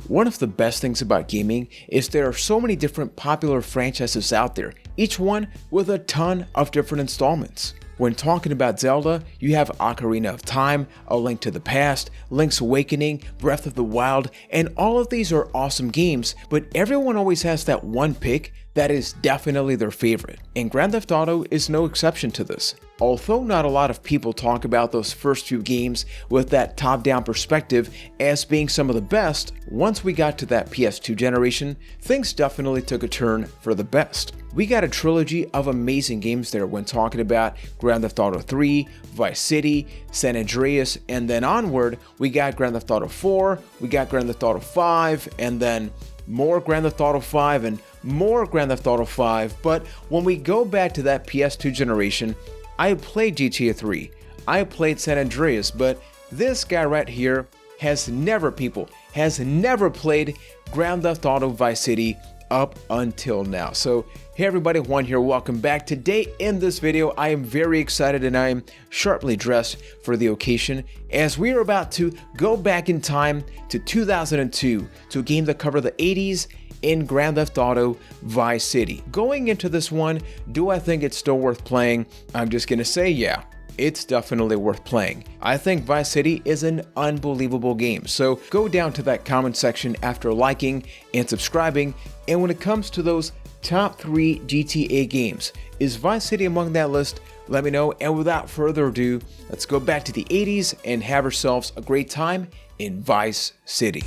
One of the best things about gaming is there are so many different popular franchises out there, each one with a ton of different installments. When talking about Zelda, you have Ocarina of Time, A Link to the Past, Link's Awakening, Breath of the Wild, and all of these are awesome games, but everyone always has that one pick that is definitely their favorite, and Grand Theft Auto is no exception to this. Although not a lot of people talk about those first few games with that top-down perspective as being some of the best, once we got to that PS2 generation, things definitely took a turn for the best. We got a trilogy of amazing games there when talking about Grand Theft Auto 3, Vice City, San Andreas, and then onward, we got Grand Theft Auto 4, we got Grand Theft Auto 5, and then more Grand Theft Auto 5 and more Grand Theft Auto 5, but when we go back to that PS2 generation, I played GTA 3, I played San Andreas, but this guy right here has never played Grand Theft Auto Vice City up until now. So hey everybody, Juan here, welcome back. Today in this video, I am very excited and I am sharply dressed for the occasion as we are about to go back in time to 2002 to a game that covered the 80s in Grand Theft Auto Vice City. Going into this one, do I think it's still worth playing? I'm just gonna say yeah. It's definitely worth playing. I think Vice City is an unbelievable game, so go down to that comment section after liking and subscribing, and when it comes to those top 3 GTA games, is Vice City among that list? Let me know, and without further ado, let's go back to the 80s and have ourselves a great time in Vice City.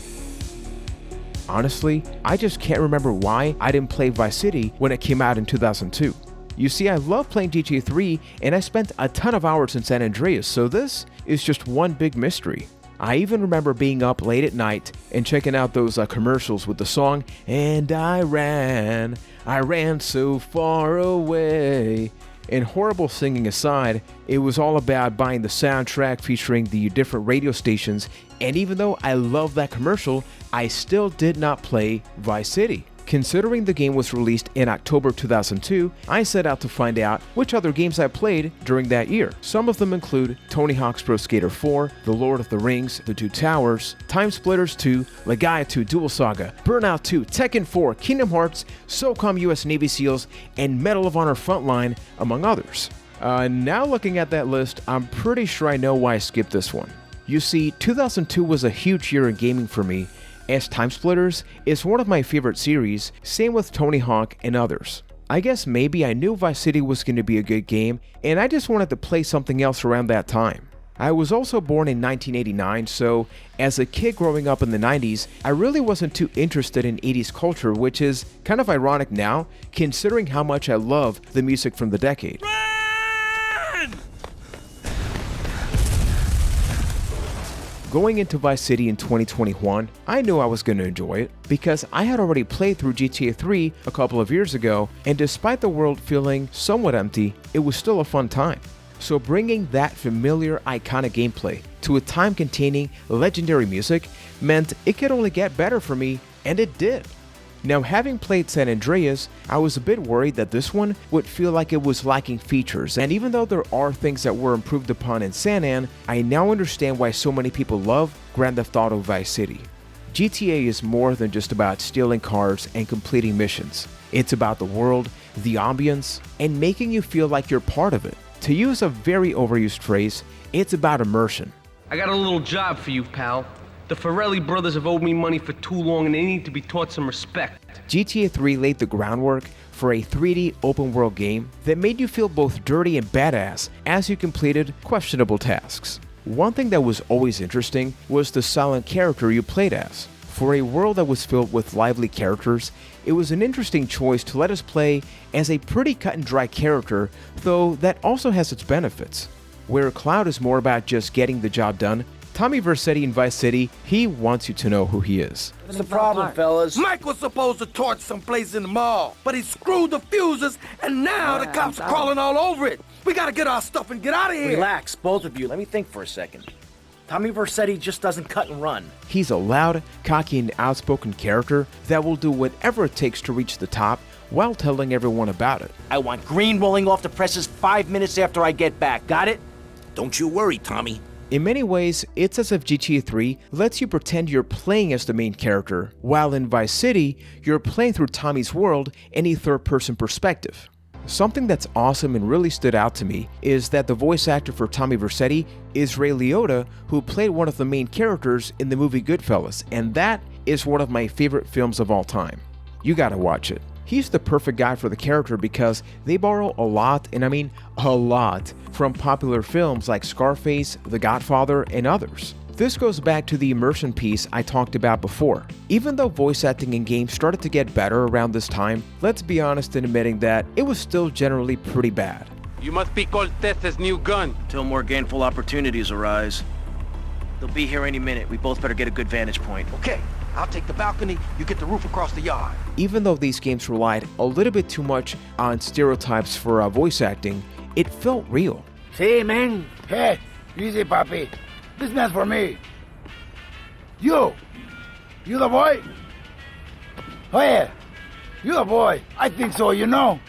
Honestly, I just can't remember why I didn't play Vice City when it came out in 2002. You see, I love playing GTA 3 and I spent a ton of hours in San Andreas, so this is just one big mystery. I even remember being up late at night and checking out those commercials with the song, "And I ran so far away." And horrible singing aside, it was all about buying the soundtrack featuring the different radio stations, and even though I love that commercial, I still did not play Vice City. Considering the game was released in October 2002, I set out to find out which other games I played during that year. Some of them include Tony Hawk's Pro Skater 4, The Lord of the Rings, The Two Towers, Time Splitters 2, Legaia 2 Dual Saga, Burnout 2, Tekken 4, Kingdom Hearts, SOCOM US Navy SEALs, and Medal of Honor Frontline, among others. Now looking at that list, I'm pretty sure I know why I skipped this one. You see, 2002 was a huge year in gaming for me, as Time Splitters is one of my favorite series, same with Tony Hawk and others. I guess maybe I knew Vice City was going to be a good game, and I just wanted to play something else around that time. I was also born in 1989, so as a kid growing up in the 90s, I really wasn't too interested in 80s culture, which is kind of ironic now, considering how much I love the music from the decade. Going into Vice City in 2021, I knew I was going to enjoy it because I had already played through GTA 3 a couple of years ago, and despite the world feeling somewhat empty, it was still a fun time. So bringing that familiar, iconic gameplay to a time containing legendary music meant it could only get better for me, and it did. Now, having played San Andreas, I was a bit worried that this one would feel like it was lacking features, and even though there are things that were improved upon in San An, I now understand why so many people love Grand Theft Auto Vice City. GTA is more than just about stealing cars and completing missions. It's about the world, the ambience, and making you feel like you're part of it. To use a very overused phrase, it's about immersion. I got a little job for you, pal. The Farrelly brothers have owed me money for too long and they need to be taught some respect. GTA 3 laid the groundwork for a 3D open-world game that made you feel both dirty and badass as you completed questionable tasks. One thing that was always interesting was the silent character you played as. For a world that was filled with lively characters, it was an interesting choice to let us play as a pretty cut-and-dry character, though that also has its benefits. Where Cloud is more about just getting the job done, Tommy Vercetti in Vice City, he wants you to know who he is. What's the problem, fellas? Mike was supposed to torch someplace in the mall, but he screwed the fuses, and now the cops are crawling all over it. We gotta get our stuff and get out of here. Relax, both of you. Let me think for a second. Tommy Vercetti just doesn't cut and run. He's a loud, cocky, and outspoken character that will do whatever it takes to reach the top while telling everyone about it. I want green rolling off the presses 5 minutes after I get back. Got it? Don't you worry, Tommy. In many ways, it's as if GTA 3 lets you pretend you're playing as the main character, while in Vice City, you're playing through Tommy's world in a third-person perspective. Something that's awesome and really stood out to me is that the voice actor for Tommy Vercetti is Ray Liotta, who played one of the main characters in the movie Goodfellas, and that is one of my favorite films of all time. You gotta watch it. He's the perfect guy for the character because they borrow a lot, and I mean a lot, from popular films like Scarface, The Godfather, and others. This goes back to the immersion piece I talked about before. Even though voice acting in games started to get better around this time, let's be honest in admitting that it was still generally pretty bad. You must be Cortez's new gun. Till more gainful opportunities arise. They'll be here any minute. We both better get a good vantage point. Okay, I'll take the balcony, you get the roof across the yard. Even though these games relied a little bit too much on stereotypes for voice acting, it felt real. See, man? Hey, easy, papi. This man's for me. You the boy? Oh yeah, you the boy. I think so, you know.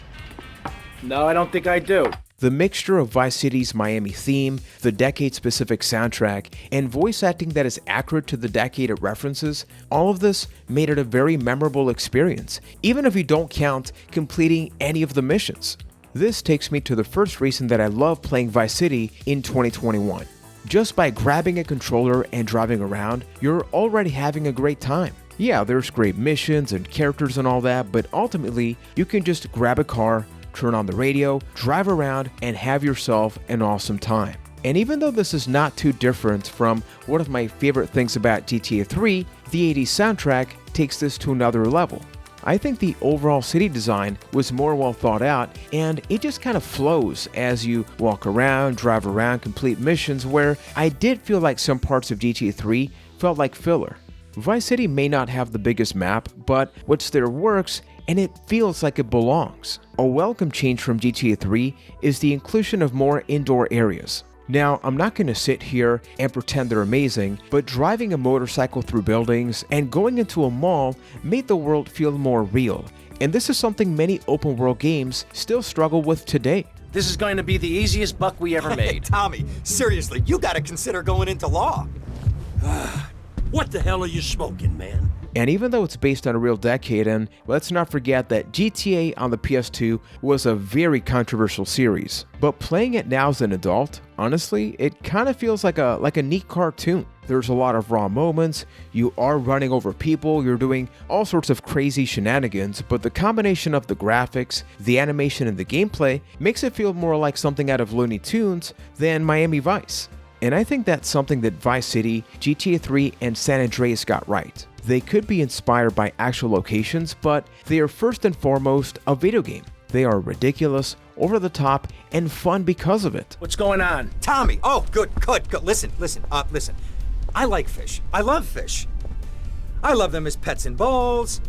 No, I don't think I do. The mixture of Vice City's Miami theme, the decade-specific soundtrack, and voice acting that is accurate to the decade it references, all of this made it a very memorable experience, even if you don't count completing any of the missions. This takes me to the first reason that I love playing Vice City in 2021. Just by grabbing a controller and driving around, you're already having a great time. Yeah, there's great missions and characters and all that, but ultimately, you can just grab a car, turn on the radio, drive around, and have yourself an awesome time. And even though this is not too different from one of my favorite things about GTA 3, the 80s soundtrack takes this to another level. I think the overall city design was more well thought out, and it just kind of flows as you walk around, drive around, complete missions, where I did feel like some parts of GTA 3 felt like filler. Vice City may not have the biggest map, but what's there works, and it feels like it belongs. A welcome change from GTA 3 is the inclusion of more indoor areas. Now, I'm not going to sit here and pretend they're amazing, but driving a motorcycle through buildings and going into a mall made the world feel more real, and this is something many open world games still struggle with today. This is going to be the easiest buck we ever Hey, made. Tommy, seriously, you gotta consider going into law. What the hell are you smoking, man? And even though it's based on a real decade, and let's not forget that GTA on the PS2 was a very controversial series, but playing it now as an adult, honestly, it kind of feels like a neat cartoon. There's a lot of raw moments, you are running over people, you're doing all sorts of crazy shenanigans, but the combination of the graphics, the animation, and the gameplay makes it feel more like something out of Looney Tunes than Miami Vice. And I think that's something that Vice City, GTA 3, and San Andreas got right. They could be inspired by actual locations, but they are first and foremost a video game. They are ridiculous, over the top, and fun because of it. What's going on? Tommy, oh, good. Listen. I like fish. I love fish. I love them as pets in bowls,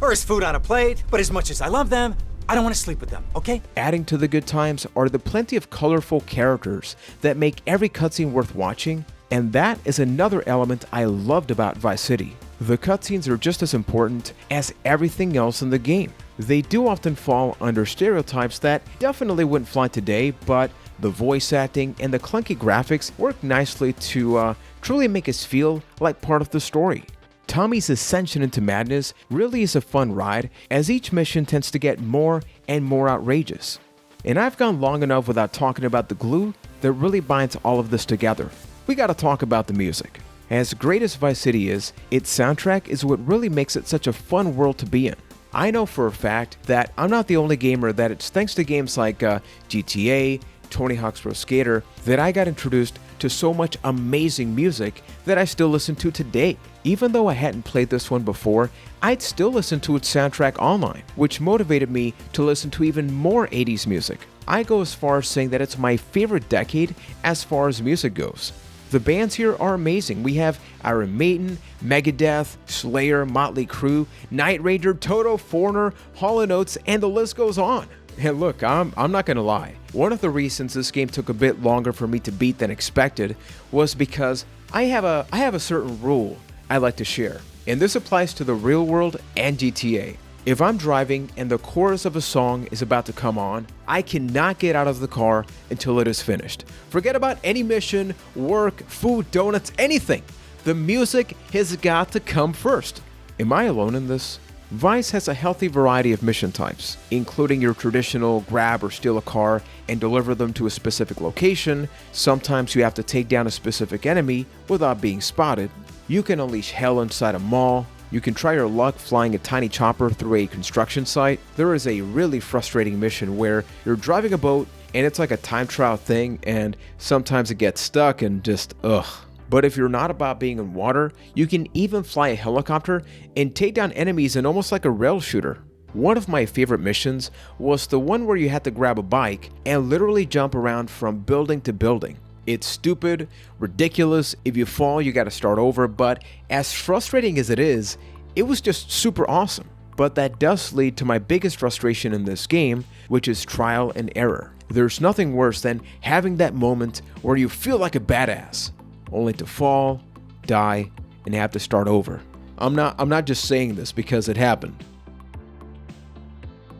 or as food on a plate, but as much as I love them, I don't want to sleep with them, okay? Adding to the good times are the plenty of colorful characters that make every cutscene worth watching, and that is another element I loved about Vice City. The cutscenes are just as important as everything else in the game. They do often fall under stereotypes that definitely wouldn't fly today, but the voice acting and the clunky graphics work nicely to truly make us feel like part of the story. Tommy's ascension into madness really is a fun ride, as each mission tends to get more and more outrageous. And I've gone long enough without talking about the glue that really binds all of this together. We gotta talk about the music. As great as Vice City is, its soundtrack is what really makes it such a fun world to be in. I know for a fact that I'm not the only gamer that it's thanks to games like GTA, Tony Hawk's Pro Skater, that I got introduced to so much amazing music that I still listen to today. Even though I hadn't played this one before, I'd still listen to its soundtrack online, which motivated me to listen to even more 80s music. I go as far as saying that it's my favorite decade as far as music goes. The bands here are amazing. We have Iron Maiden, Megadeth, Slayer, Motley Crue, Night Ranger, Toto, Foreigner, Hall & Oates, and the list goes on. And look, I'm not gonna lie. One of the reasons this game took a bit longer for me to beat than expected was because I have a certain rule I like to share. And this applies to the real world and GTA. If I'm driving and the chorus of a song is about to come on, I cannot get out of the car until it is finished. Forget about any mission, work, food, donuts, anything. The music has got to come first. Am I alone in this? Vice has a healthy variety of mission types, including your traditional grab or steal a car and deliver them to a specific location. Sometimes you have to take down a specific enemy without being spotted. You can unleash hell inside a mall. You can try your luck flying a tiny chopper through a construction site. There is a really frustrating mission where you're driving a boat and it's like a time trial thing, and sometimes it gets stuck and just ugh. But if you're not about being in water, you can even fly a helicopter and take down enemies in almost like a rail shooter. One of my favorite missions was the one where you had to grab a bike and literally jump around from building to building. It's stupid, ridiculous, if you fall you gotta start over, but as frustrating as it is, it was just super awesome. But that does lead to my biggest frustration in this game, which is trial and error. There's nothing worse than having that moment where you feel like a badass, only to fall, die, and have to start over. I'm not just saying this because it happened.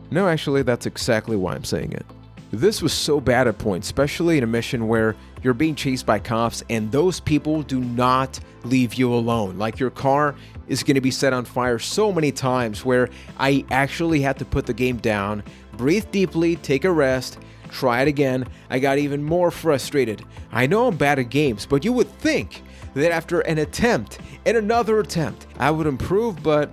No, actually, that's exactly why I'm saying it. This was so bad at points, especially in a mission where you're being chased by cops and those people do not leave you alone. Like, your car is going to be set on fire so many times where I actually had to put the game down, breathe deeply, take a rest, try it again. I got even more frustrated. I know I'm bad at games, but you would think that after an attempt and another attempt, I would improve, but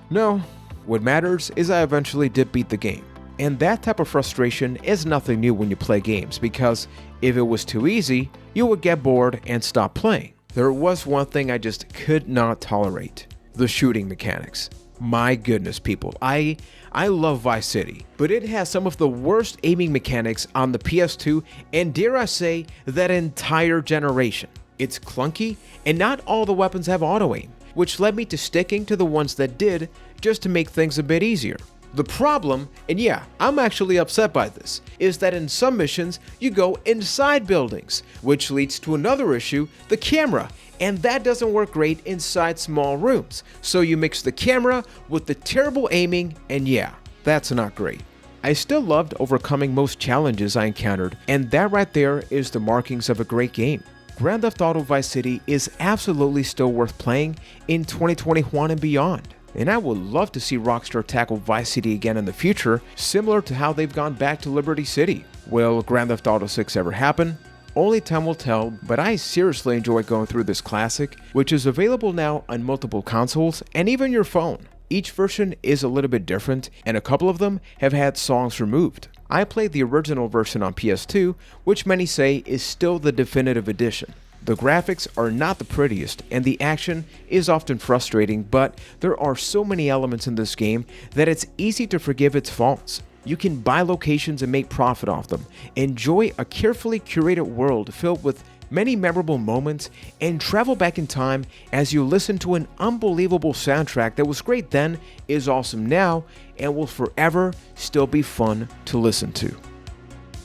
no. What matters is I eventually did beat the game. And that type of frustration is nothing new when you play games, because if it was too easy, you would get bored and stop playing. There was one thing I just could not tolerate: the shooting mechanics. My goodness, people, I love Vice City, but it has some of the worst aiming mechanics on the PS2 and, dare I say, that entire generation. It's clunky, and not all the weapons have auto-aim, which led me to sticking to the ones that did, just to make things a bit easier. The problem, and yeah, I'm actually upset by this, is that in some missions, you go inside buildings, which leads to another issue: the camera. And that doesn't work great inside small rooms. So you mix the camera with the terrible aiming, and yeah, that's not great. I still loved overcoming most challenges I encountered, and that right there is the markings of a great game. Grand Theft Auto Vice City is absolutely still worth playing in 2021 and beyond. And I would love to see Rockstar tackle Vice City again in the future, similar to how they've gone back to Liberty City. Will Grand Theft Auto 6 ever happen? Only time will tell, but I seriously enjoy going through this classic, which is available now on multiple consoles and even your phone. Each version is a little bit different, and a couple of them have had songs removed. I played the original version on PS2, which many say is still the definitive edition. The graphics are not the prettiest, and the action is often frustrating, but there are so many elements in this game that it's easy to forgive its faults. You can buy locations and make profit off them, enjoy a carefully curated world filled with many memorable moments, and travel back in time as you listen to an unbelievable soundtrack that was great then, is awesome now, and will forever still be fun to listen to.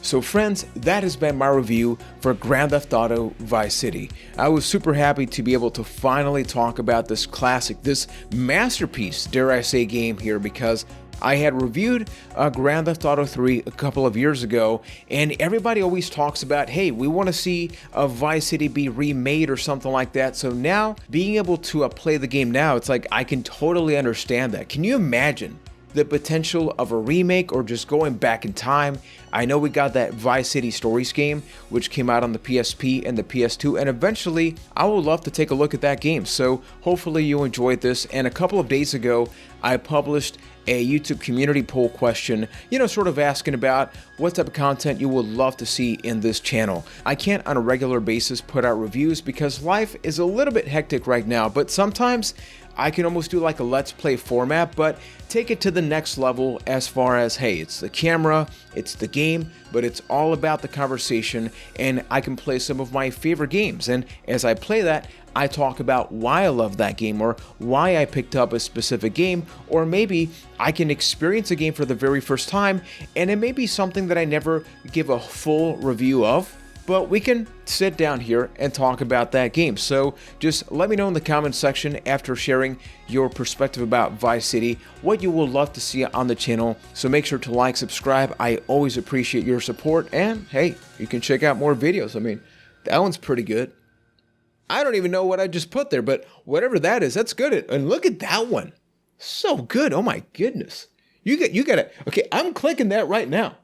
So friends, that has been my review for Grand Theft Auto Vice City. I was super happy to be able to finally talk about this classic, this masterpiece, dare I say, game here, because I had reviewed Grand Theft Auto 3 a couple of years ago, and everybody always talks about, hey, we want to see a Vice City be remade or something like that. So now, being able to play the game now, it's like I can totally understand that. Can you imagine the potential of a remake or just going back in time? I know we got that Vice City Stories game, which came out on the PSP and the PS2, and eventually I would love to take a look at that game. So hopefully you enjoyed this. And a couple of days ago, I published a YouTube community poll question, sort of asking about what type of content you would love to see in this channel. I can't on a regular basis put out reviews because life is a little bit hectic right now, but sometimes I can almost do like a let's play format, but take it to the next level as far as, hey, it's the camera, it's the game, but it's all about the conversation, and I can play some of my favorite games. And as I play that, I talk about why I love that game, or why I picked up a specific game, or maybe I can experience a game for the very first time, and it may be something that I never give a full review of, but we can sit down here and talk about that game. So just let me know in the comments section after sharing your perspective about Vice City, what you would love to see on the channel. So make sure to like, subscribe. I always appreciate your support. And hey, you can check out more videos. I mean, that one's pretty good. I don't even know what I just put there, but whatever that is, that's good. And look at that one. So good. Oh my goodness. You got it. Okay, I'm clicking that right now.